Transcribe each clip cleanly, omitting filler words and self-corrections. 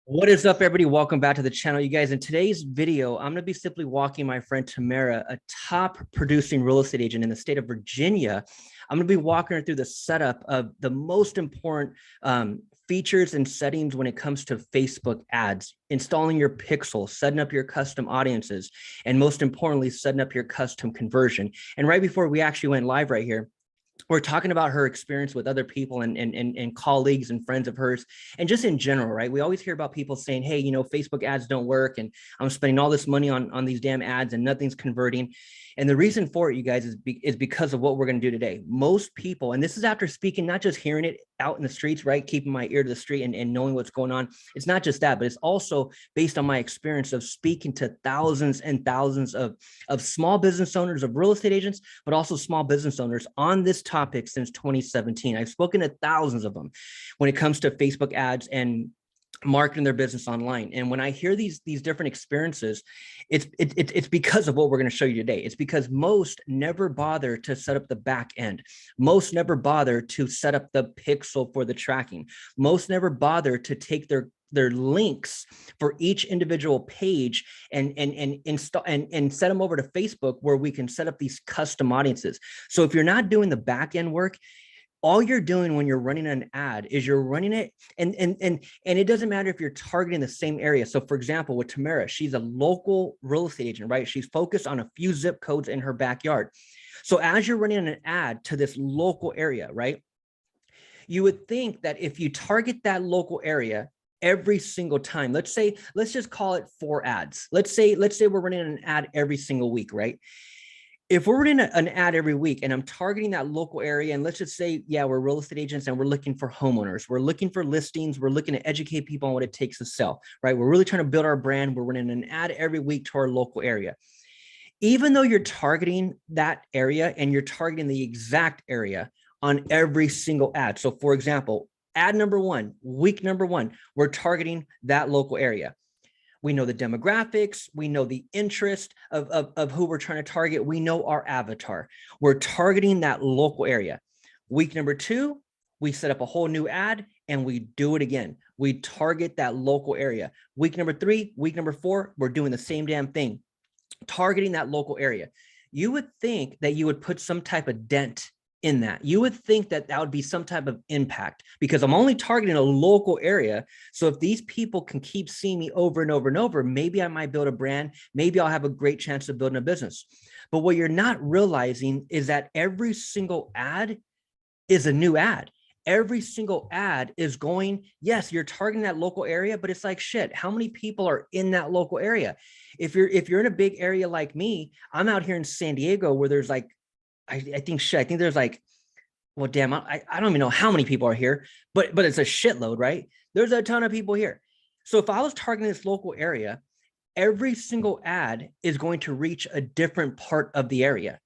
What is up, everybody? Welcome back to the channel, you guys. In today's video, I'm going to be simply walking my friend Tamara, a top producing real estate agent in the state of Virginia. I'm going to be walking her through the setup of the most important features and settings when it comes to Facebook ads, installing your pixel, setting up your custom audiences, and most importantly, setting up your custom conversion. And right before we actually went live right here, we're talking about her experience with other people and colleagues and friends of hers, and just in general, right? We always hear about people saying, hey, Facebook ads don't work, and I'm spending all this money on these damn ads and nothing's converting. And the reason for it, you guys, is because of what we're going to do today. Most people, and this is after speaking, not just hearing it out in the streets, right? Keeping my ear to the street and knowing what's going on. It's not just that, but it's also based on my experience of speaking to thousands and thousands of small business owners, of real estate agents, but also small business owners on this topic since 2017. I've spoken to thousands of them when it comes to Facebook ads and marketing their business online. And when I hear these different experiences, it's because of what we're going to show you today. It's because most never bother to set up the back end. Most never bother to set up the pixel for the tracking. Most never bother to take their links for each individual page and install and set them over to Facebook, where we can set up these custom audiences. So if you're not doing the back end work, all you're doing when you're running an ad is you're running it, and it doesn't matter if you're targeting the same area. So for example, with Tamara, she's a local real estate agent, right? She's focused on a few zip codes in her backyard. So as you're running an ad to this local area, right, you would think that if you target that local area every single time, let's just call it 4 ads. Let's say we're running an ad every single week, right? If we're running an ad every week and I'm targeting that local area, and let's just say, yeah, we're real estate agents and we're looking for homeowners, we're looking for listings, we're looking to educate people on what it takes to sell, right? We're really trying to build our brand. We're running an ad every week to our local area. Even though you're targeting that area and you're targeting the exact area on every single ad. So for example, ad number 1, week number 1, we're targeting that local area. We know the demographics. We know the interest of who we're trying to target. We know our avatar. We're targeting that local area. Week number 2, we set up a whole new ad and we do it again. We target that local area. Week number 3, week number 4, we're doing the same damn thing, targeting that local area. You would think that you would put some type of dent in that. You would think that that would be some type of impact, because I'm only targeting a local area. So if these people can keep seeing me over and over and over, maybe I might build a brand. Maybe I'll have a great chance of building a business. But what you're not realizing is that every single ad is a new ad. Every single ad is going, yes, you're targeting that local area, but it's like, shit, how many people are in that local area? If you're in a big area like me, I'm out here in San Diego, where there's like, I think there's like, well, damn, I don't even know how many people are here, but it's a shitload, right? There's a ton of people here. So if I was targeting this local area, every single ad is going to reach a different part of the area,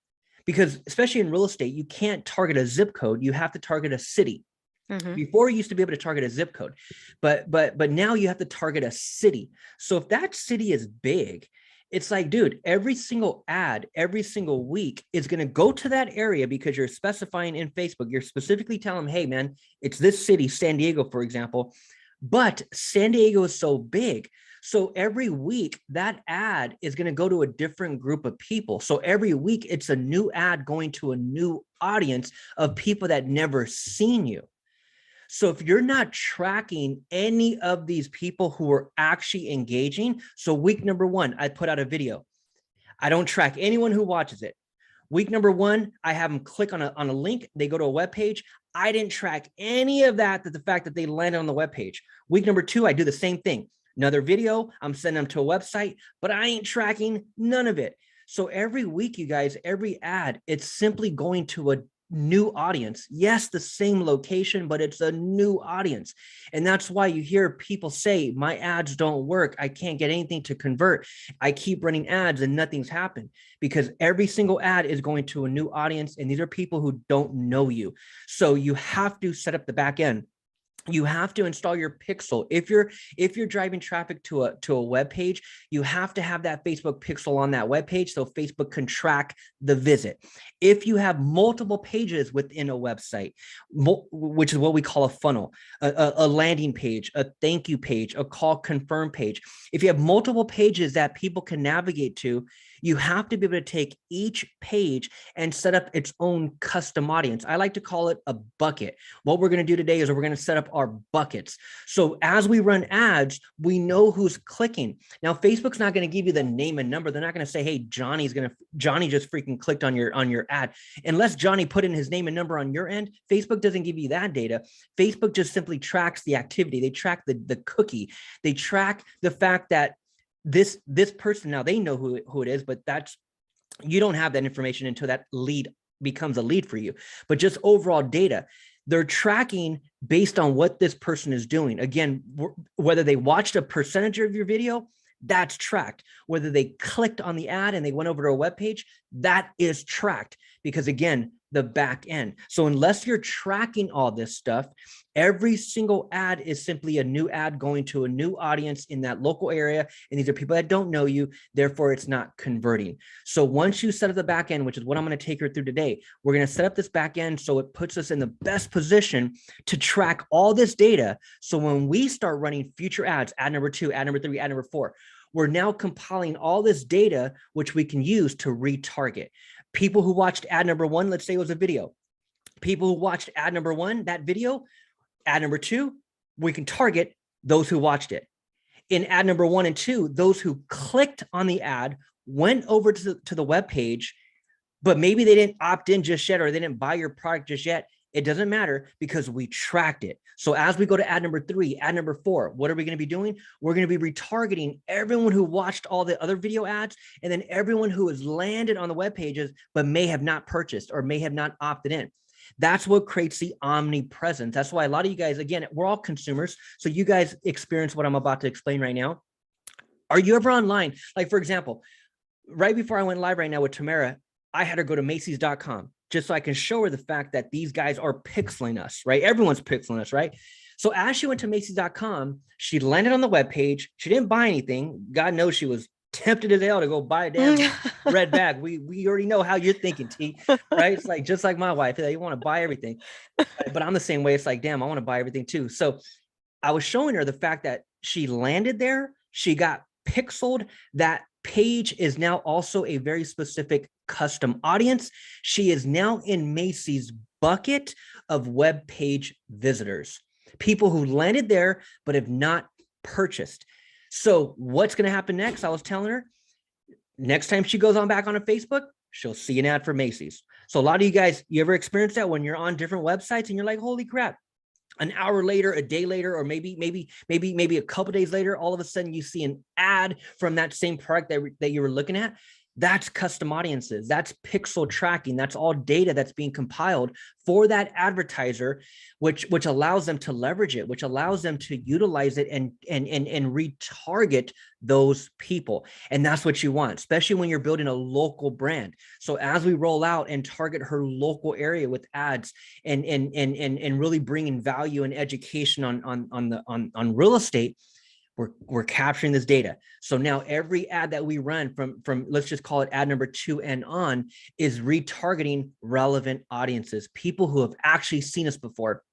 because especially in real estate, you can't target a zip code. You have to target a city. Mm-hmm. Before, you used to be able to target a zip code, but now you have to target a city. So if that city is big, it's like, dude, every single ad, every single week is going to go to that area, because you're specifying in Facebook. You're specifically telling them, hey, man, it's this city, San Diego, for example. But San Diego is so big. So every week, that ad is going to go to a different group of people. So every week, it's a new ad going to a new audience of people that never seen you. So if you're not tracking any of these people who are actually engaging, so week number 1, I put out a video. I don't track anyone who watches it. Week number 1, I have them click on a link. They go to a web page. I didn't track any of that, the fact that they landed on the web page. Week number 2, I do the same thing. Another video, I'm sending them to a website, but I ain't tracking none of it. So every week, you guys, every ad, it's simply going to a new audience. Yes, the same location, but it's a new audience. And that's why you hear people say, my ads don't work. I can't get anything to convert. I keep running ads and nothing's happened, because every single ad is going to a new audience. And these are people who don't know you. So you have to set up the back end. you have to install your pixel. If you're driving traffic to a web page, you have to have that Facebook pixel on that web page so Facebook can track the visit. If you have multiple pages within a website, which is what we call a funnel, a landing page, a thank you page, a call confirm page, if you have multiple pages that people can navigate to, you have to be able to take each page and set up its own custom audience. I like to call it a bucket. What we're going to do today is we're going to set up our buckets. So as we run ads, we know who's clicking. Now, Facebook's not going to give you the name and number. They're not going to say, hey, Johnny just freaking clicked on your ad. Unless Johnny put in his name and number on your end, Facebook doesn't give you that data. Facebook just simply tracks the activity. They track the cookie. They track the fact that this person, now they know who it is, but you don't have that information until that lead becomes a lead for you. But just overall data, they're tracking based on what this person is doing. Again, whether they watched a percentage of your video, that's tracked. Whether they clicked on the ad and they went over to a web page, that is tracked, because again, the back end. So unless you're tracking all this stuff, every single ad is simply a new ad going to a new audience in that local area. And these are people that don't know you, therefore it's not converting. So once you set up the back end, which is what I'm going to take her through today, we're going to set up this back end so it puts us in the best position to track all this data. So when we start running future ads, ad number 2, ad number 3, ad number 4, we're now compiling all this data, which we can use to retarget. People who watched ad number 1, let's say it was a video. People who watched ad number 1, that video, ad number 2, we can target those who watched it. In ad number 1 and 2, those who clicked on the ad, went over to the web page, but maybe they didn't opt in just yet, or they didn't buy your product just yet. It doesn't matter because we tracked it. So as we go to ad number 3, ad number 4, what are we going to be doing? We're going to be retargeting everyone who watched all the other video ads, and then everyone who has landed on the web pages, but may have not purchased or may have not opted in. That's what creates the omnipresence. That's why a lot of you guys, again, we're all consumers. So you guys experience what I'm about to explain right now. Are you ever online? Like, for example, right before I went live right now with Tamara, I had her go to Macy's.com just so I can show her the fact that these guys are pixeling us, right? Everyone's pixeling us, right? So as she went to Macy's.com, she landed on the webpage. She didn't buy anything. God knows she was tempted as hell to go buy a damn red bag. We already know how you're thinking, T, right? It's like, just like my wife, you want to buy everything, but I'm the same way. It's like, damn, I want to buy everything too. So I was showing her the fact that she landed there. She got pixeled. That page is now also a very specific custom audience. She is now in Macy's bucket of web page visitors, people who landed there but have not purchased. So what's going to happen next? I was telling her, next time she goes on back on a Facebook, she'll see an ad for Macy's. So a lot of you guys, you ever experience that when you're on different websites and you're like, holy crap, an hour later, a day later, or maybe a couple days later, all of a sudden you see an ad from that same product that you were looking at. That's custom audiences. That's pixel tracking. That's all data that's being compiled for that advertiser, which allows them to leverage it, which allows them to utilize it and retarget those people. And that's what you want, especially when you're building a local brand. So as we roll out and target her local area with ads and really bringing value and education on real estate, we're capturing this data. So now every ad that we run from let's just call it ad number 2 and on is retargeting relevant audiences, people who have actually seen us before,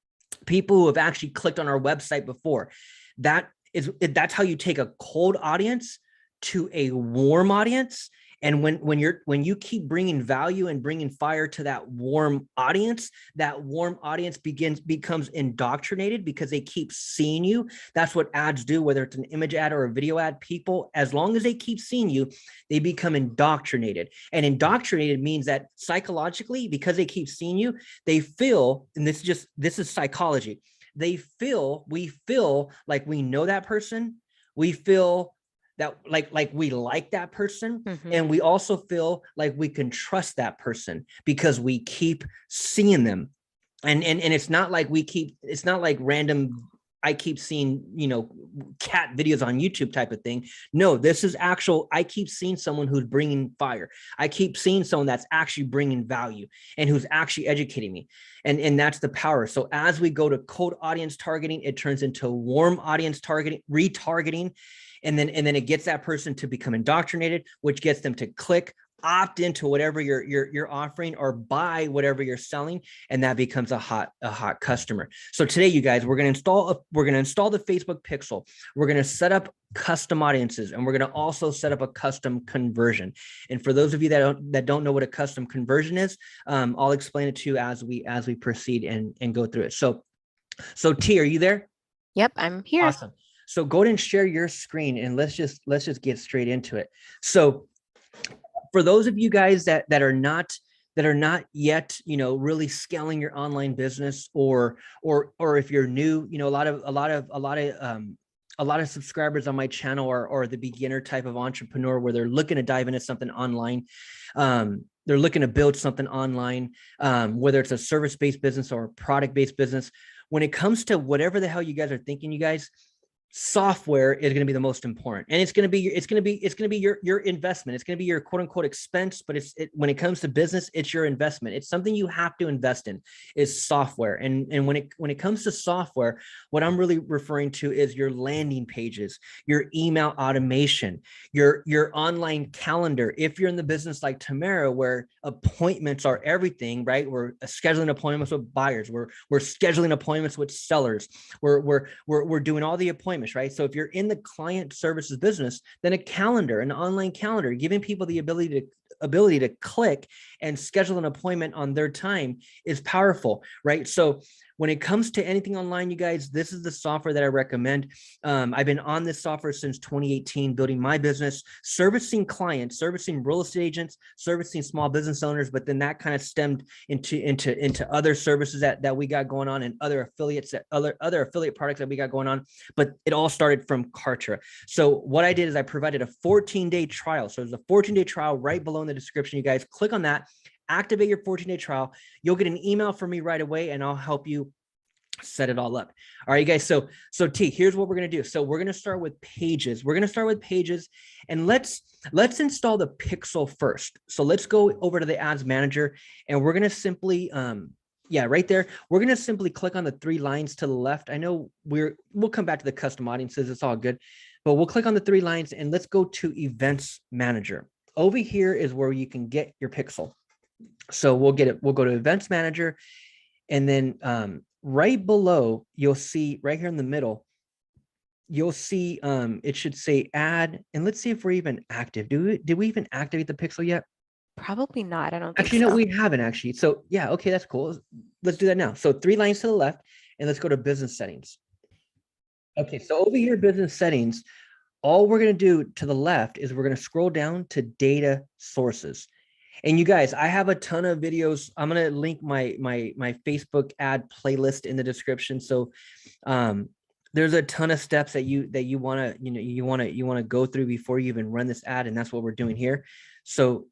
people who have actually clicked on our website before. That's how you take a cold audience to a warm audience. And when you keep bringing value and bringing fire to that warm audience becomes indoctrinated because they keep seeing you. That's what ads do, whether it's an image ad or a video ad. People, as long as they keep seeing you, they become indoctrinated. And indoctrinated means that psychologically, because they keep seeing you, they feel, and this is psychology, we feel like we know that person. We feel that like we like that person. Mm-hmm. And we also feel like we can trust that person because we keep seeing them. And it's not like it's not like random I keep seeing, cat videos on YouTube type of thing. No, this is actual. I keep seeing someone who's bringing fire. I keep seeing someone that's actually bringing value and who's actually educating me. And that's the power. So as we go to cold audience targeting, it turns into warm audience targeting, retargeting. And then it gets that person to become indoctrinated, which gets them to click, opt into whatever you're offering, or buy whatever you're selling, and that becomes a hot customer. So today, you guys, we're going to install the Facebook pixel. We're going to set up custom audiences, and we're going to also set up a custom conversion. And for those of you that don't know what a custom conversion is, I'll explain it to you as we proceed and go through it. So T, are you there? Yep, I'm here. Awesome. So go ahead and share your screen, and let's just get straight into it. So for those of you guys that are not yet, really scaling your online business, or if you're new, a lot of subscribers on my channel are the beginner type of entrepreneur where they're looking to dive into something online. They're looking to build something online, whether it's a service-based business or a product-based business. When it comes to whatever the hell you guys are thinking, you guys, software is going to be the most important, and it's going to be your investment. It's going to be your quote unquote expense, but when it comes to business, it's your investment. It's something you have to invest in, is software. And when it comes to software, what I'm really referring to is your landing pages, your email automation, your online calendar. If you're in the business like Tamara, where appointments are everything, right? We're scheduling appointments with buyers. We're scheduling appointments with sellers. We're doing all the appointments, right? So if you're in the client services business, then a calendar, an online calendar, giving people the ability to click and schedule an appointment on their time is powerful, right? So when it comes to anything online, you guys, this is the software that I recommend. I've been on this software since 2018, building my business, servicing clients, servicing real estate agents, servicing small business owners. But then that kind of stemmed into other services that we got going on, and other affiliates, other affiliate products that we got going on. But it all started from Kartra. So what I did is I provided a 14-day trial. So there's a 14-day trial right below in the description. You guys click on that, activate your 14-day trial. You'll get an email from me right away, and I'll help you set it all up. All right, guys. So T, here's what we're going to do. So we're going to start with pages. And let's install the pixel first. So let's go over to the ads manager, and we're going to simply, right there. We're going to simply click on the 3 lines to the left. I know we'll come back to the custom audiences. It's all good, but we'll click on the 3 lines, and let's go to events manager. Over here is where you can get your pixel. So we'll go to events manager, and then right below, you'll see right here in the middle, you'll see it should say add, and let's see if we're even active. Did we even activate the pixel yet? Probably not. I don't think actually so. No, we haven't actually. So yeah, okay, that's cool. Let's do that now. So 3 lines to the left, and let's go to business settings. Okay, so over here, business settings, all we're going to do to the left is we're going to scroll down to data sources. And you guys, I have a ton of videos. I'm going to link my Facebook ad playlist in the description. So there's a ton of steps that you want to go through before you even run this ad, and that's what we're doing here. So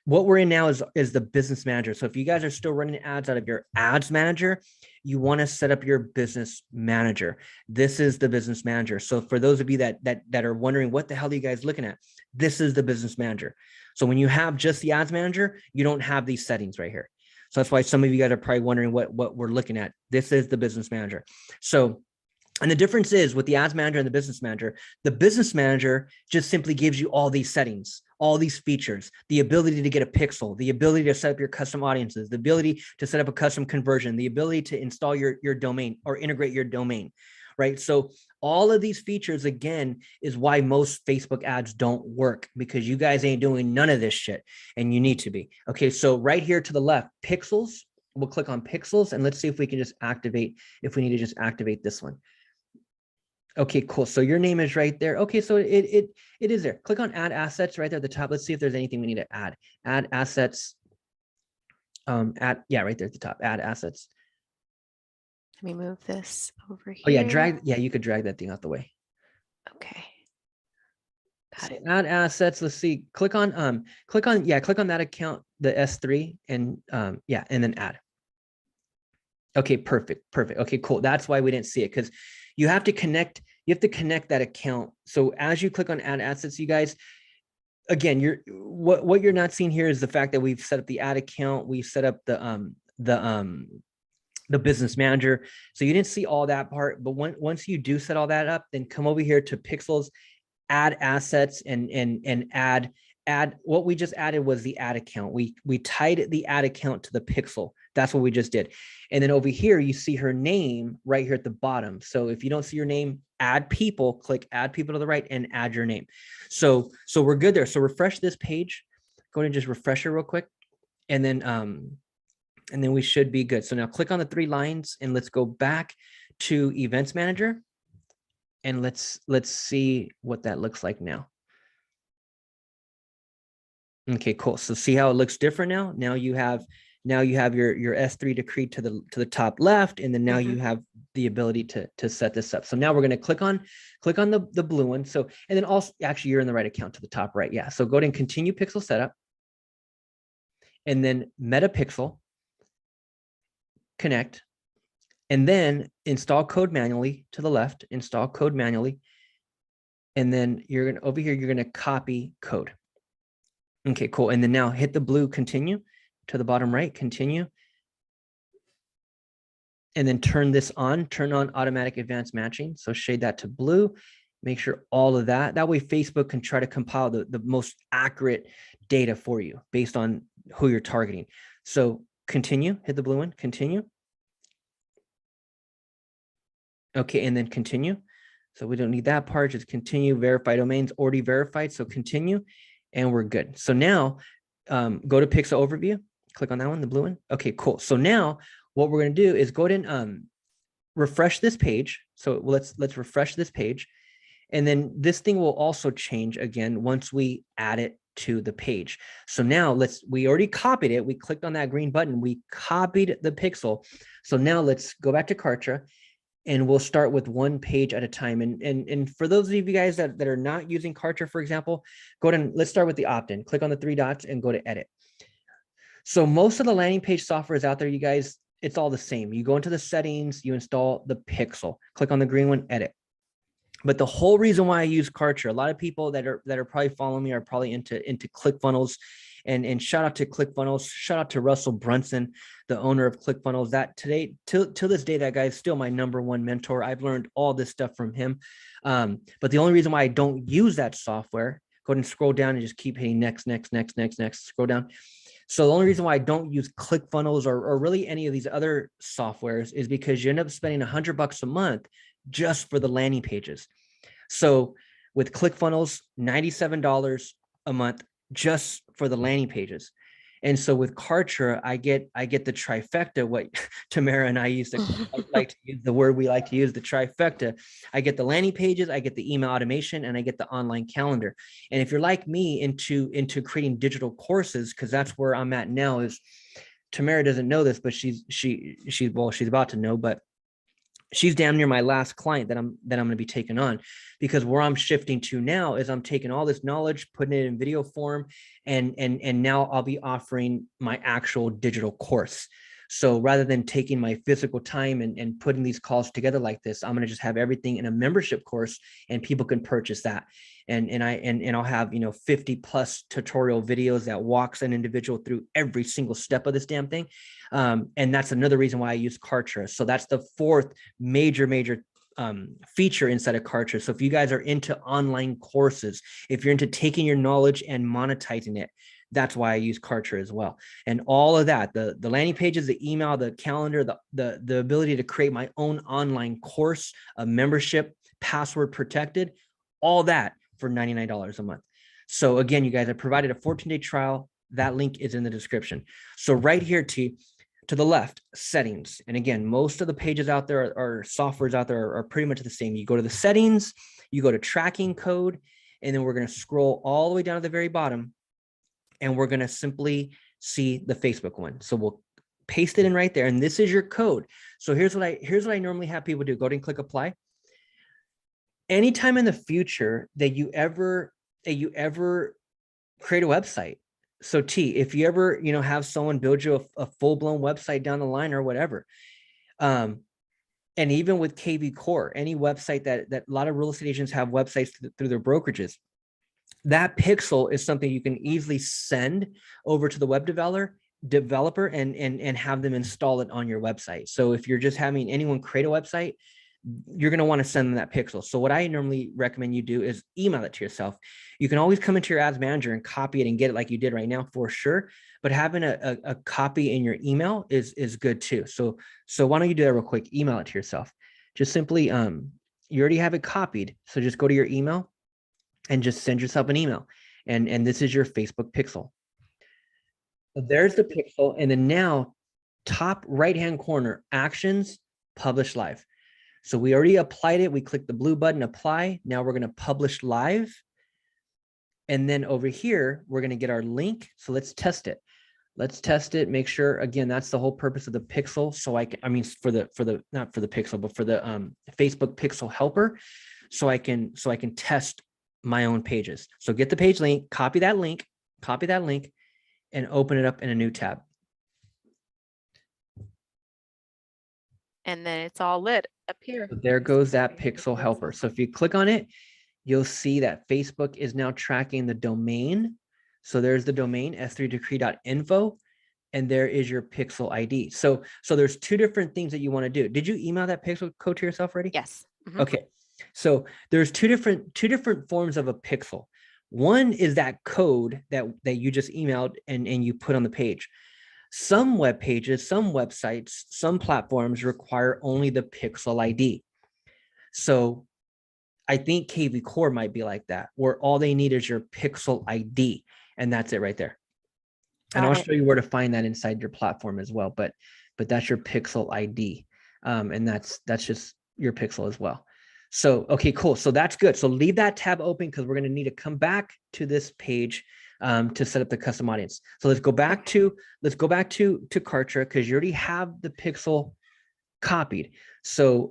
what we're in now is the business manager. So if you guys are still running ads out of your ads manager, you want to set up your business manager. This is the business manager. So for those of you that are wondering, what the hell are you guys looking at? This is the business manager. So when you have just the ads manager, you don't have these settings right here. So that's why some of you guys are probably wondering what we're looking at. This is the business manager. So, and the difference is with the ads manager and the business manager just simply gives you all these settings, all these features, the ability to get a pixel, the ability to set up your custom audiences, the ability to set up a custom conversion, the ability to install your domain or integrate your domain, right? So all of these features, again, is why most Facebook ads don't work, because you guys ain't doing none of this shit, and you need to be. Okay, so right here to the left, pixels, we'll click on pixels, and let's see if we can just activate, if we need to just activate this one. Okay, cool. So your name is right there. Okay, so it is there. Click on add assets right there at the top. Let's see if there's anything we need to add. Add assets. Right there at the top. Add assets. Let me move this over here. Oh yeah, you could drag that thing out the way. Okay. Got it. Add assets. Let's see. Click on that account, the S3, and and then add. Okay, perfect, perfect. Okay, cool. That's why we didn't see it, because you have to connect. You have to connect that account. So as you click on add assets, you guys, again, what you're not seeing here is the fact that we've set up the ad account, we've set up the business manager. So you didn't see all that part, but once you do set all that up, then come over here to pixels, add assets, and add what we just added was the ad account. We tied the ad account to the pixel. That's what we just did. And then over here, you see her name right here at the bottom. So if you don't see your name, add people, click add people to the right and add your name. So we're good there. So refresh this page. Go ahead and just refresh it real quick. And then we should be good. So now click on the 3 lines and let's go back to Events Manager. And let's see what that looks like now. Okay, cool. So see how it looks different now? Now you have your S3 decree to the top left, and then now you have the ability to set this up. So now we're going to click on the blue one. So, and then also actually you're in the right account to the top right. Yeah. So go ahead and continue pixel setup, and then meta pixel connect, and then install code manually to the left, install code manually. And then you're going to over here, you're going to copy code. Okay, cool. And then now hit the blue continue to the bottom right, continue. And then turn this on, turn on automatic advanced matching. So shade that to blue, make sure all of that. That way Facebook can try to compile the most accurate data for you based on who you're targeting. So continue, hit the blue one, continue. Okay, and then continue. So we don't need that part, just continue. Verify domains already verified, so continue, and we're good. So now go to Pixel Overview, click on that one, the blue one. Okay, cool. So now what we're gonna do is go ahead and refresh this page. So let's refresh this page. And then this thing will also change again once we add it to the page. So now we already copied it. We clicked on that green button, we copied the pixel. So now let's go back to Kartra, and we'll start with one page at a time. And for those of you guys that are not using Kartra, for example, go ahead and let's start with the opt-in. Click on the 3 dots and go to edit. So most of the landing page software is out there, you guys, it's all the same. You go into the settings, you install the pixel, click on the green one, edit. But the whole reason why I use Kartra, a lot of people that are probably following me are probably into ClickFunnels. And shout out to ClickFunnels, shout out to Russell Brunson, the owner of ClickFunnels. That today, till this day, that guy is still my #1 mentor. I've learned all this stuff from him. But the only reason why I don't use that software, go ahead and scroll down and just keep hitting next, scroll down. So the only reason why I don't use ClickFunnels or really any of these other softwares is because you end up spending $100 a month just for the landing pages. So with ClickFunnels, $97 a month just for the landing pages. And so with Kartra, I get the trifecta, what Tamara and I used to like to use, the word we like to use, the trifecta. I get the landing pages, I get the email automation, and I get the online calendar. And if you're like me into creating digital courses, because that's where I'm at now, is Tamara doesn't know this, but she's about to know, but she's damn near my last client that I'm going to be taking on, because where I'm shifting to now is I'm taking all this knowledge, putting it in video form, and now I'll be offering my actual digital course. So rather than taking my physical time and putting these calls together like this, I'm going to just have everything in a membership course, and people can purchase that. And I'll have 50 plus tutorial videos that walks an individual through every single step of this damn thing. And that's another reason why I use Kartra. So that's the 4th major feature inside of Kartra. So if you guys are into online courses, if you're into taking your knowledge and monetizing it, that's why I use Kartra as well. And all of that, the landing pages, the email, the calendar, the ability to create my own online course, a membership, password protected, all that for $99 a month. So again, you guys, I provided a 14-day trial. That link is in the description. So right here to the left, settings. And again, most of the pages out there or softwares out there are pretty much the same. You go to the settings, you go to tracking code, and then we're going to scroll all the way down to the very bottom, and we're going to simply see the Facebook one. So we'll paste it in right there. And this is your code. So here's what I normally have people do. Go ahead and click apply. Anytime in the future that you ever create a website. So T, if you ever, have someone build you a full-blown website down the line or whatever, And even with KV Core, any website that a lot of real estate agents have websites through their brokerages, that pixel is something you can easily send over to the web developer and have them install it on your website. So if you're just having anyone create a website, you're going to want to send them that pixel. So what I normally recommend you do is email it to yourself. You can always come into your ads manager and copy it and get it like you did right now for sure. But having a copy in your email is good too. So why don't you do that real quick? Email it to yourself. Just simply, you already have it copied. So just go to your email and just send yourself an email. And this is your Facebook pixel. So there's the pixel. And then now top right-hand corner, actions, publish live. So we already applied it. We click the blue button, apply. Now we're going to publish live. And then over here, we're going to get our link. So let's test it. Let's test it. Make sure, again, that's the whole purpose of the pixel. So I mean, not for the pixel, but for the Facebook pixel helper. So I can test my own pages. So get the page link, copy that link, and open it up in a new tab. And then it's all lit up here. So there goes that pixel helper. So if you click on it, you'll see that Facebook is now tracking the domain. So there's the domain, s3decree.info, and there is your pixel ID. So there's two different things that you want to do. Did you email that pixel code to yourself already? Yes. Okay. So there's two different forms of a pixel. One is that code that you just emailed and you put on the page. Some web pages, some websites, some platforms require only the pixel ID. So I think KV Core might be like that, where all they need is your pixel ID, and that's it right there. And I'll show you where to find that inside your platform as well. But that's your pixel ID, and that's just your pixel as well. So okay, cool. So that's good. So leave that tab open because we're going to need to come back to this page to set up the custom audience. So let's go back to Kartra because you already have the pixel copied. So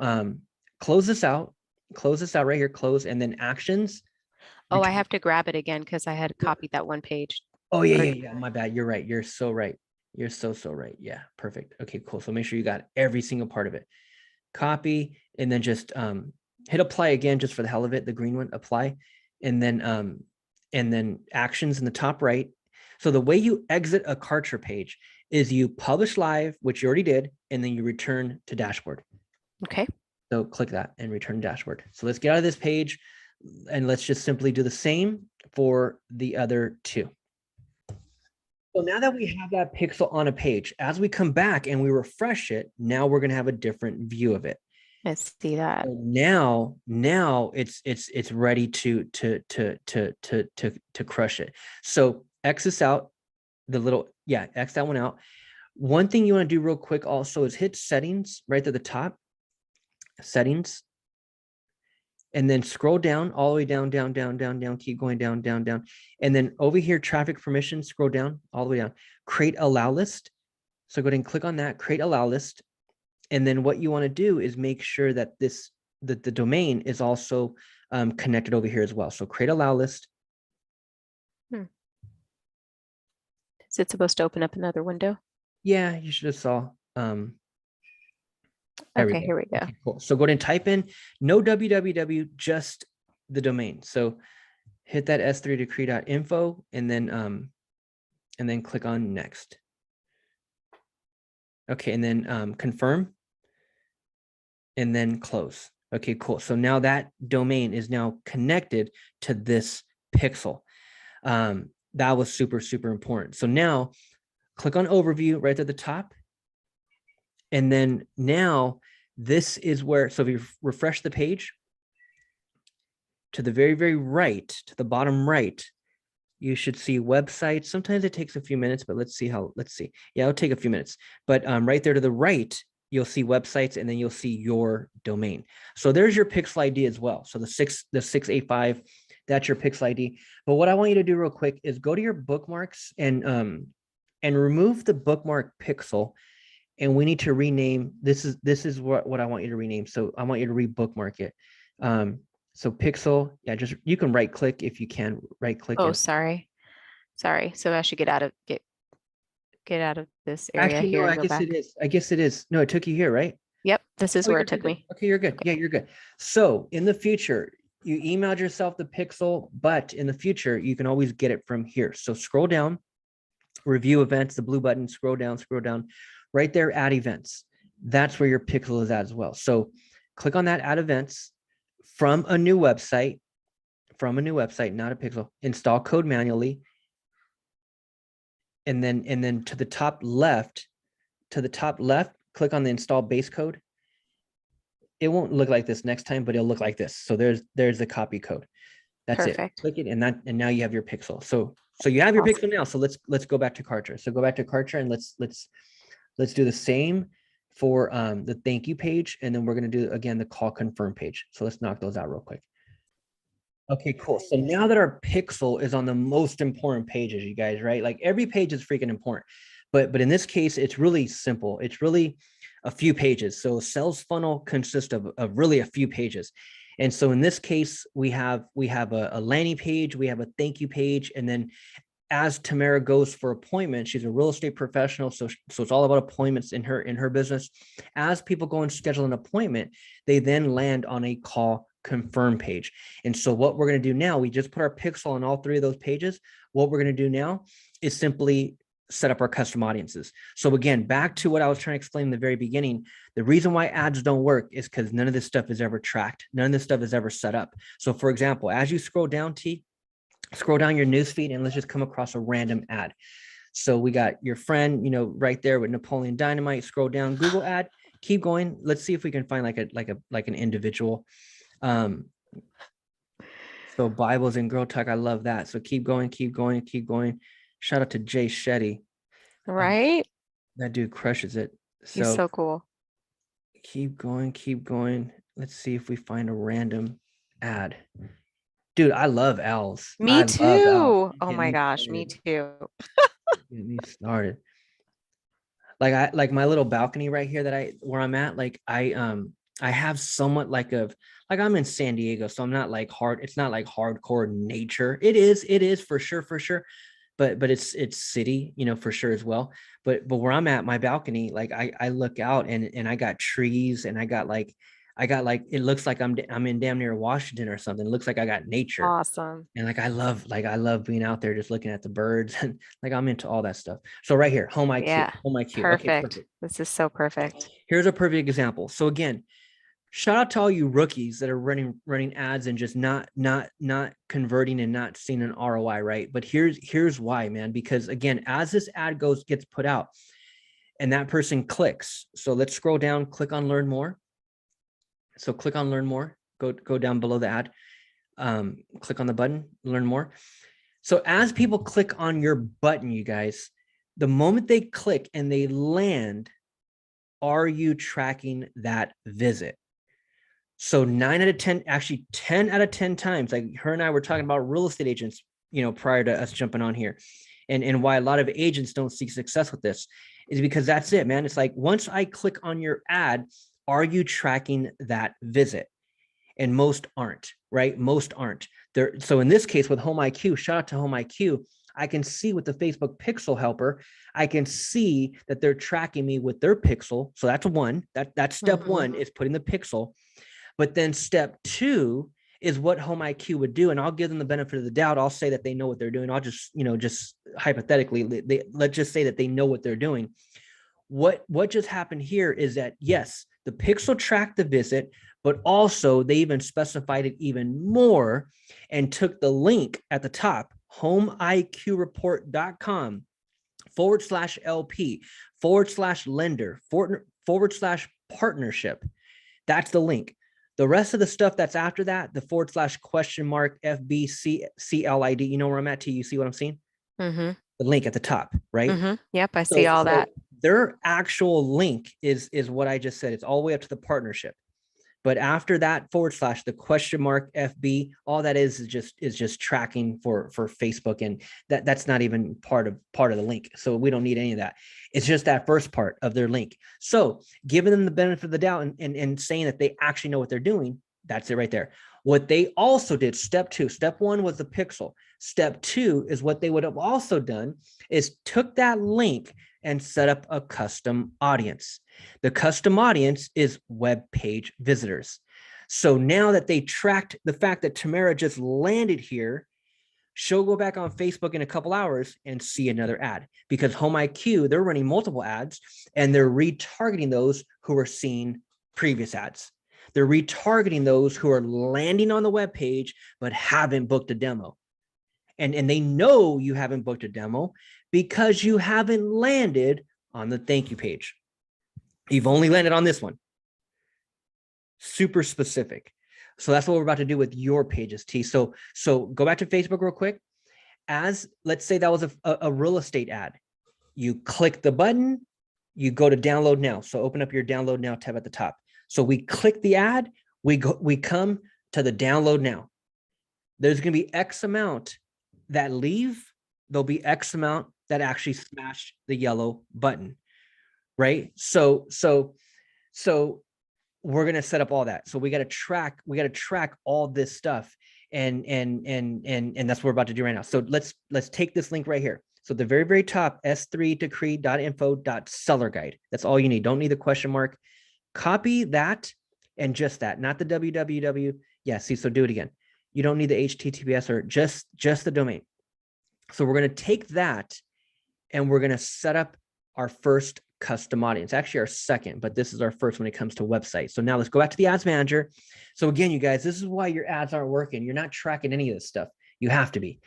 close this out right here, close, and then actions. Oh, I have to grab it again because I had copied that one page. Oh yeah. My bad. You're right. You're so right. You're so right. Yeah, perfect. Okay, cool. So make sure you got every single part of it. Copy and then just hit apply again just for the hell of it, the green one, apply, and then actions in the top right. So the way you exit a Kartra page is you publish live, which you already did, and then you return to dashboard. Okay. So click that and return dashboard. So let's get out of this page and let's just simply do the same for the other two. So now that we have that pixel on a page, as we come back and we refresh it, now we're going to have a different view of it. I see that. So now it's ready to crush it. So X this out, X that one out. One thing you want to do real quick also is hit settings right at the top, settings, and then scroll down all the way down, keep going down. And then over here, traffic permission, scroll down all the way down, create allow list. So go ahead and click on that, create allow list. And then what you want to do is make sure that the domain is also connected over here as well. So create allow list. Is it supposed to open up another window? Yeah, you should have saw. Okay, here we go. Okay, cool. So go ahead and type in no www, just the domain. So hit that s3decree.info and then click on next. Okay, and then confirm. And then close. Okay, cool. So now that domain is now connected to this pixel. That was super important. So now click on overview right at the top. And then now this is where, so if you refresh the page to the very right, to the bottom right, you should see websites. Sometimes it takes a few minutes, but let's see. Yeah, it'll take a few minutes. But right there to the right, you'll see websites and then you'll see your domain. So there's your pixel ID as well. So the 685, that's your pixel ID. But what I want you to do real quick is go to your bookmarks and remove the bookmark pixel. And we need to rename, this is what I want you to rename. So I want you to rebookmark it. So pixel, yeah, just, you can right click if you can right click. Oh, sorry. So I should get out of this area. Actually, here. no, I guess it is. No, it took you here, right? Yep, this is Oh, where you're it took good. me. Okay, you're good. Okay. Yeah, you're good. So in the future, you emailed yourself the pixel, but in the future, you can always get it from here. So scroll down, review events, the blue button, scroll down, right there, add events. That's where your pixel is at as well. So click on that, add events from a new website, not a pixel, install code manually. And then to the top left, click on the install base code. It won't look like this next time, but it'll look like this. So there's the copy code. That's it. Perfect. Click it, and now you have your pixel. So you have your Awesome. pixel now. So let's go back to Kartra. So go back to Kartra and let's do the same for the thank you page, and then we're gonna do again the call confirm page. So let's knock those out real quick. Okay, cool. So now that our pixel is on the most important pages, you guys, right? Like every page is freaking important, but in this case, it's really simple. It's really a few pages. So sales funnel consists of really a few pages. And so in this case, we have a landing page, we have a thank you page, and then as Tamara goes for appointments, she's a real estate professional, so it's all about appointments in her business. As people go and schedule an appointment, they then land on a call confirm page. And so what we're going to do now, we just put our pixel on all three of those pages. What we're going to do now is simply set up our custom audiences. So again, back to what I was trying to explain in the very beginning, the reason why ads don't work is because none of this stuff is ever tracked. None of this stuff is ever set up. So for example, as you scroll down your newsfeed and let's just come across a random ad. So we got your friend, right there with Napoleon Dynamite. Scroll down, Google ad, keep going. Let's see if we can find like an individual. So Bibles and Girl Talk, I love that. So keep going. Shout out to Jay Shetty. Right? That dude crushes it. He's So so cool. keep going. Let's see if we find a random ad. Dude, I love owls. Me I love owls. too. Oh Get my me gosh, me started. too. Get me started. Like my little balcony right here where I'm at, like I have somewhat like I'm in San Diego, so I'm not like it's not like hardcore nature. It is for sure. But it's city, for sure as well. But where I'm at, my balcony, like I look out and I got trees and I got like it looks like I'm in damn near Washington or something. It looks like I got nature. Awesome. And I love being out there just looking at the birds and like I'm into all that stuff. So right here, home IQ, Yeah. home IQ. Okay, Perfect. perfect. This is so perfect. Here's a perfect example. So again, shout out to all you rookies that are running ads and just not converting and not seeing an ROI, right? But here's why, man. Because again, as this ad gets put out and that person clicks. So let's scroll down, click on learn more. So click on learn more, go down below the ad. Click on the button, learn more. So as people click on your button, you guys, the moment they click and they land, are you tracking that visit? So 9 out of 10, actually 10 out of 10 times, like her and I were talking about real estate agents, prior to us jumping on here, and why a lot of agents don't see success with this is because that's it, man. It's like, once I click on your ad, are you tracking that visit? And most aren't, right? Most aren't there. So in this case with Home IQ, shout out to Home IQ, I can see with the Facebook pixel helper, I can see that they're tracking me with their pixel. So that's one, that's step one is putting the pixel. But then step two is what Home IQ would do. And I'll give them the benefit of the doubt. I'll say that they know what they're doing. I'll just hypothetically, let's just say that they know what they're doing. What just happened here is that, yes, the pixel tracked the visit, but also they even specified it even more and took the link at the top, homeiqreport.com/LP/lender/partnership. That's the link. The rest of the stuff that's after that, the /?FBCCLID, you know where I'm at, T? You see what I'm seeing? Mm-hmm. The link at the top, right? Yep, I see So, all so that. their actual link is what I just said. It's all the way up to the partnership. But after that / the ?FB, all that is just tracking for Facebook, and that's not even part of the link. So we don't need any of that. It's just that first part of their link. So giving them the benefit of the doubt and saying that they actually know what they're doing, that's it right there. What they also did, step one was the pixel. Step two is what they would have also done is took that link, and set up a custom audience. The custom audience is web page visitors. So now that they tracked the fact that Tamara just landed here, she'll go back on Facebook in a couple hours and see another ad, because Home IQ, they're running multiple ads and they're retargeting those who are seeing previous ads. They're retargeting those who are landing on the web page but haven't booked a demo. And they know you haven't booked a demo because you haven't landed on the thank you page. You've only landed on this one. Super specific. So that's what we're about to do with your pages, T. So go back to Facebook real quick. As let's say that was a real estate ad. You click the button, you go to download now. So open up your download now tab at the top. So we click the ad, we come to the download now. There's going to be X amount that leave, there'll be X amount that actually smash the yellow button, right? So we're going to set up all that. So we got to track all this stuff. And that's what we're about to do right now. So let's take this link right here. So at the very, very top, s3decree.info.seller guide. That's all you need. Don't need the question mark. Copy that and just that, not the www. Yeah, see, so do it again. You don't need the HTTPS or just the domain. So we're going to take that and we're going to set up our first custom audience, actually our second, but this is our first when it comes to website. So now let's go back to the ads manager. So again, you guys, this is why your ads aren't working. You're not tracking any of this stuff. You have to be.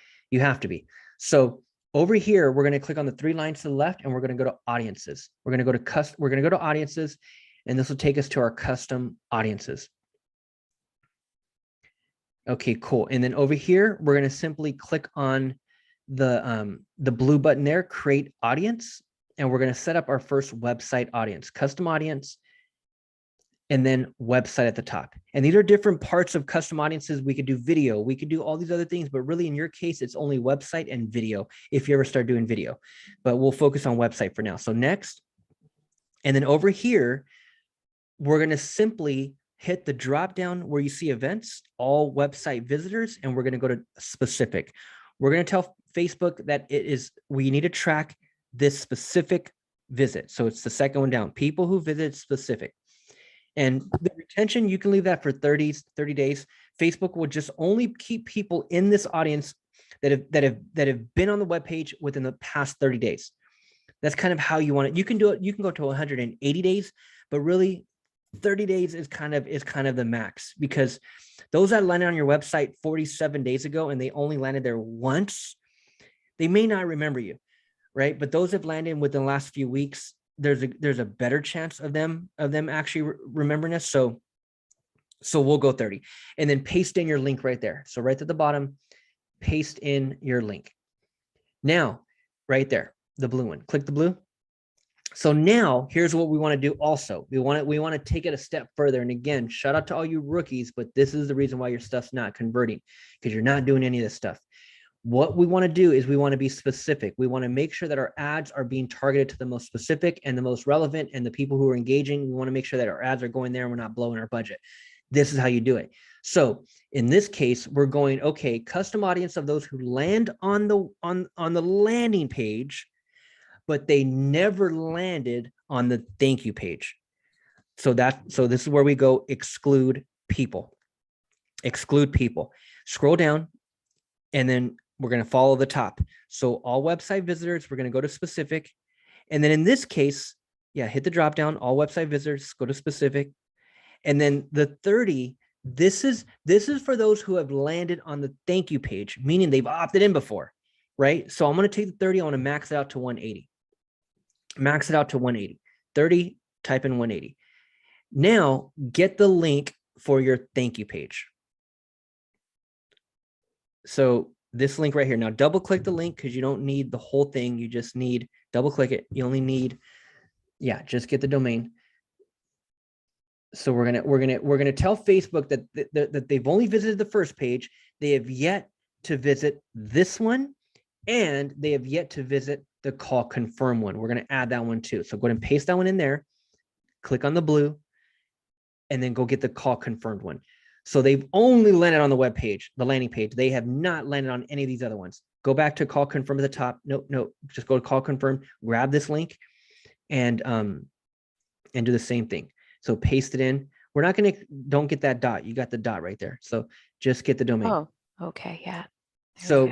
So over here, we're going to click on the 3 lines to the left and we're going to go to audiences. We're going to go to audiences, and this will take us to our custom audiences. Okay, cool. And then over here, we're going to simply click on the blue button there, create audience. And we're going to set up our first website audience, custom audience, and then website at the top. And these are different parts of custom audiences. We could do video, we could do all these other things, but really in your case, it's only website and video if you ever start doing video, but we'll focus on website for now. So next, and then over here, we're going to simply hit the drop down where you see events, all website visitors, and we're going to go to specific. We're going to tell Facebook that we need to track this specific visit. So it's the second one down, people who visit specific. And the retention, you can leave that for 30 days. Facebook will just only keep people in this audience that have been on the web page within the past 30 days. That's kind of how you want it. You can do it. You can go to 180 days, but really 30 days is kind of the max, because those that landed on your website 47 days ago and they only landed there once, they may not remember you, right? But those that landed within the last few weeks, there's a better chance of them actually remembering us. So we'll go 30, and then paste in your link right there. So right at the bottom, paste in your link. Now, right there, the blue one, click the blue. So now here's what we want to do also. We want to take it a step further. And again, shout out to all you rookies, but this is the reason why your stuff's not converting, because you're not doing any of this stuff. What we want to do is we want to be specific. We want to make sure that our ads are being targeted to the most specific and the most relevant and the people who are engaging. We want to make sure that our ads are going there and we're not blowing our budget. This is how you do it. So in this case, we're going, okay, custom audience of those who land on the landing page, but they never landed on the thank you page. So this is where we go exclude people. Exclude people. Scroll down, and then we're going to follow the top. So all website visitors, we're going to go to specific. And then in this case, yeah, hit the drop down, all website visitors, go to specific. And then the 30, this is for those who have landed on the thank you page, meaning they've opted in before, right? So I'm going to take the 30, I want to max it out to 180. Max it out to 180. 30, type in 180. Now get the link for your thank you page. So this link right here. Now double click the link because you don't need the whole thing. You just need double click it. You only need, yeah, just get the domain. So we're gonna tell Facebook that they've only visited the first page. They have yet to visit this one, and they have yet to visit the call confirm one. We're going to add that one too. So go ahead and paste that one in there, click on the blue, and then go get the call confirmed one. So they've only landed on the web page, the landing page. They have not landed on any of these other ones. go back to call confirm at the top. No, just go to call confirm, grab this link and do the same thing. So paste it in. We're not going to, don't get that dot. You got the dot right there. So just get the domain. Oh, okay. Yeah. So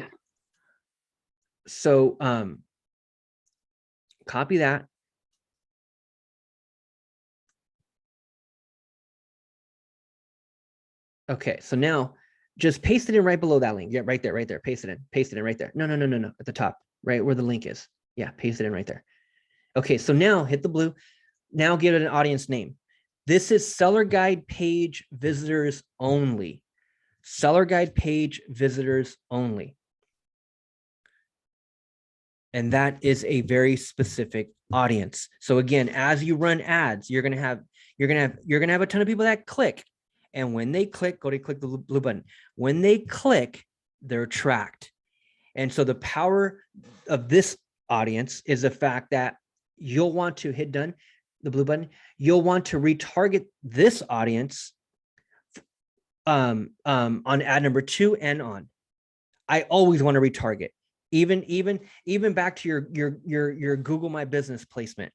copy that. Okay. So now just paste it in right below that link. Yeah, right there, Paste it in right there. No, at the top, right where the link is. Yeah. Paste it in right there. Okay. So now hit the blue. Now give it an audience name. This is seller guide page visitors only. Seller guide page visitors only. And that is a very specific audience. So again, as you run ads, you're gonna have a ton of people that click. And when they click, go to click the blue button. When they click, they're tracked. And so the power of this audience is the fact that you'll want to hit done, the blue button. You'll want to retarget this audience on ad number 2 and on. I always want to retarget, even back to your Google My Business placement.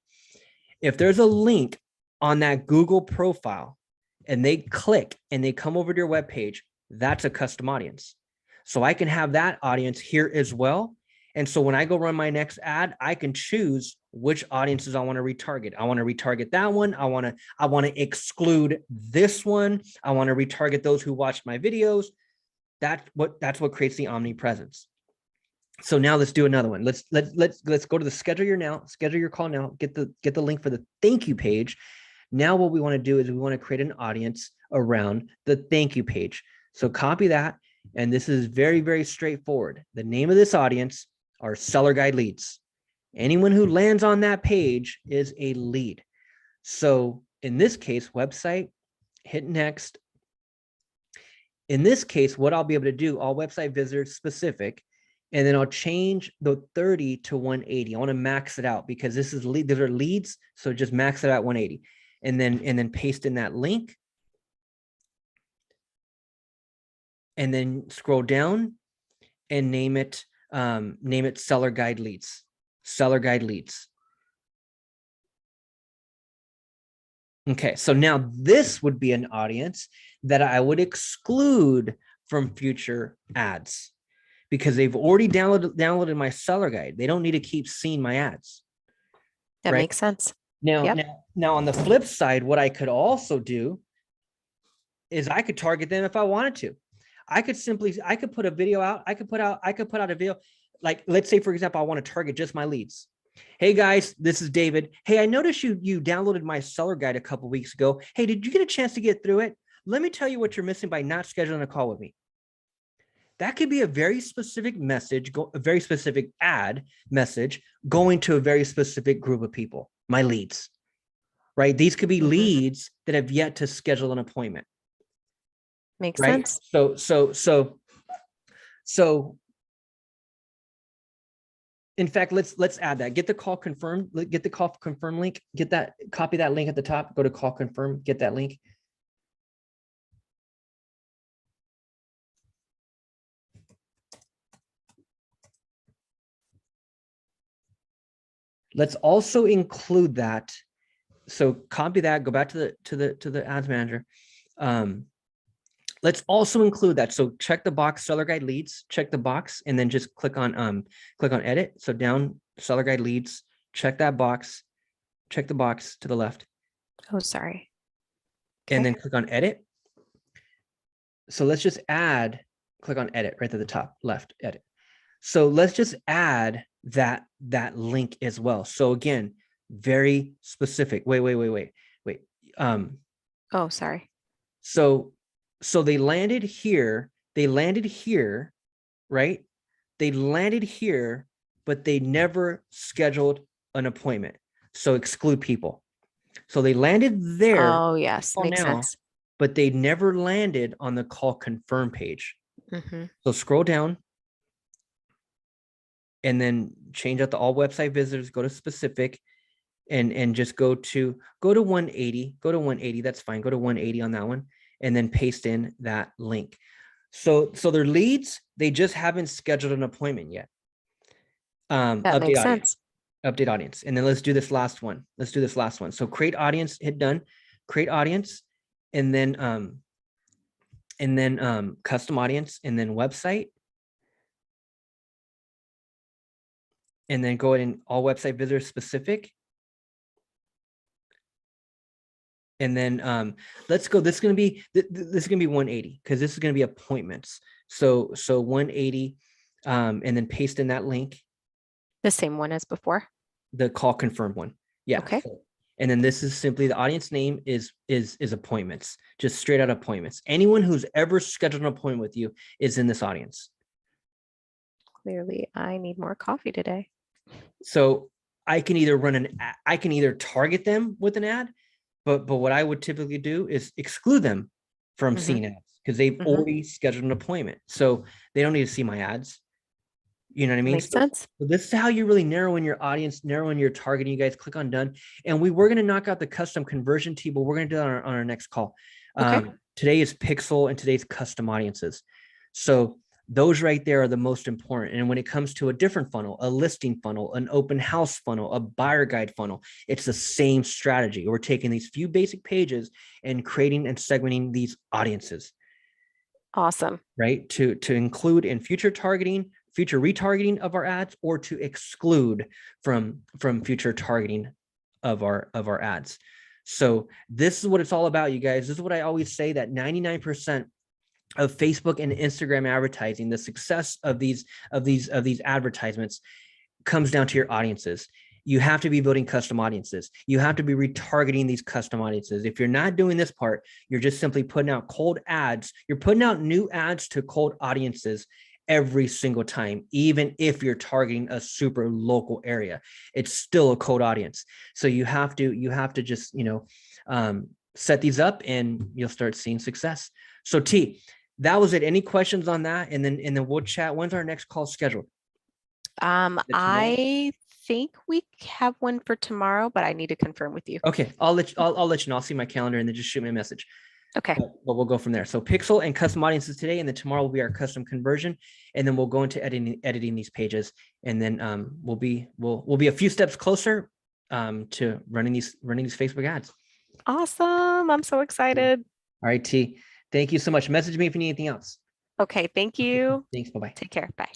If there's a link on that Google profile and they click and they come over to your webpage, that's a custom audience. So I can have that audience here as well. And so when I go run my next ad, I can choose which audiences I want to retarget. I want to retarget that one. I want to exclude this one. I want to retarget those who watched my videos. That's what creates the omnipresence. So now let's do another one. Let's go to the schedule your call now, get the link for the thank you page. Now what we want to do is we want to create an audience around the thank you page. So copy that. And this is very, very straightforward. The name of this audience are seller guide leads. Anyone who lands on that page is a lead. So in this case, website, hit next. In this case, what I'll be able to do, all website visitors specific, and then I'll change the 30 to 180. I want to max it out because this is lead. These are leads. So just max it out 180 and then paste in that link. And then scroll down and name it seller guide leads. Seller guide leads. Okay, so now this would be an audience that I would exclude from future ads because they've already downloaded my seller guide. They don't need to keep seeing my ads. That makes sense. Now on the flip side, what I could also do is I could target them if I wanted to. I could put a video out. I could put out a video. Like, let's say, for example, I want to target just my leads. Hey guys, this is David. Hey, I noticed you downloaded my seller guide a couple weeks ago. Hey, did you get a chance to get through it? Let me tell you what you're missing by not scheduling a call with me. That could be a very specific message, a very specific ad message going to a very specific group of people, my leads, right? These could be leads that have yet to schedule an appointment. Makes sense. So in fact, let's add that. Get the call confirmed. Get the call confirm link. Get that. Copy that link at the top. Go to call confirm. Get that link. Let's also include that. So copy that. Go back to the ads manager. Let's also include that. So check the box, seller guide leads, check the box, and then just click on edit. So down, seller guide leads, check that box, check the box to the left. Oh, sorry. And then click on edit. So let's just click on edit right at the top, left, edit. So let's just add that link as well. So again, very specific. Wait. Oh, sorry. So they landed here, right? They landed here, but they never scheduled an appointment. So exclude people. So they landed there. Oh, yes. Makes sense. But they never landed on the call confirm page. So scroll down and then change out the all website visitors, go to specific and just go to 180, go to 180. That's fine. Go to 180 on that one. And then paste in that link. So they're leads, They just haven't scheduled an appointment yet. That Update makes audience, sense. update audience. And then let's do this last one. Let's do this last one. So create audience, hit done, create audience, and then custom audience, and then website. And then go ahead and all website visitors specific. And then let's go. This is going to be 180 because this is going to be appointments. So 180, and then paste in that link, The same one as before. the call confirmed one. Yeah. Okay. And then this is simply the audience name is appointments, just straight out appointments. Anyone who's ever scheduled an appointment with you is in this audience. Clearly, I need more coffee today. So I can either target them with an ad, but what I would typically do is exclude them from seeing ads because they've already scheduled an appointment. So they don't need to see my ads. You know what I mean? Makes sense. So this is how you really narrow in your audience, narrow in your targeting. You guys click on done. And we were going to knock out the custom conversion tee, but we're going to do that on our next call. Okay. Today is pixel and today's custom audiences. So those right there are the most important. And when it comes to a different funnel, a listing funnel, an open house funnel, a buyer guide funnel, it's the same strategy. We're taking these few basic pages and creating and segmenting these audiences. Awesome. Right. To include in future targeting, future retargeting of our ads, or to exclude from future targeting of our ads. So this is what it's all about, you guys. This is what I always say, that 99% of Facebook and Instagram advertising, the success of these advertisements comes down to your audiences. You have to be building custom audiences. You have to be retargeting these custom audiences. If you're not doing this part, you're just simply putting out cold ads. You're putting out new ads to cold audiences every single time, even if you're targeting a super local area. It's still a cold audience. So you have to just, set these up and you'll start seeing success. So T, that was it. Any questions on that? And then we'll chat. When's our next call scheduled? I think we have one for tomorrow, but I need to confirm with you. Okay, I'll let you know. I'll see my calendar and then just shoot me a message. Okay. But we'll go from there. So pixel and custom audiences today, and then tomorrow will be our custom conversion, and then we'll go into editing these pages, and then we'll be a few steps closer to running these Facebook ads. Awesome. I'm so excited. All right, T. Thank you so much. Message me if you need anything else. Okay. Thank you. Thanks. Bye-bye. Take care. Bye.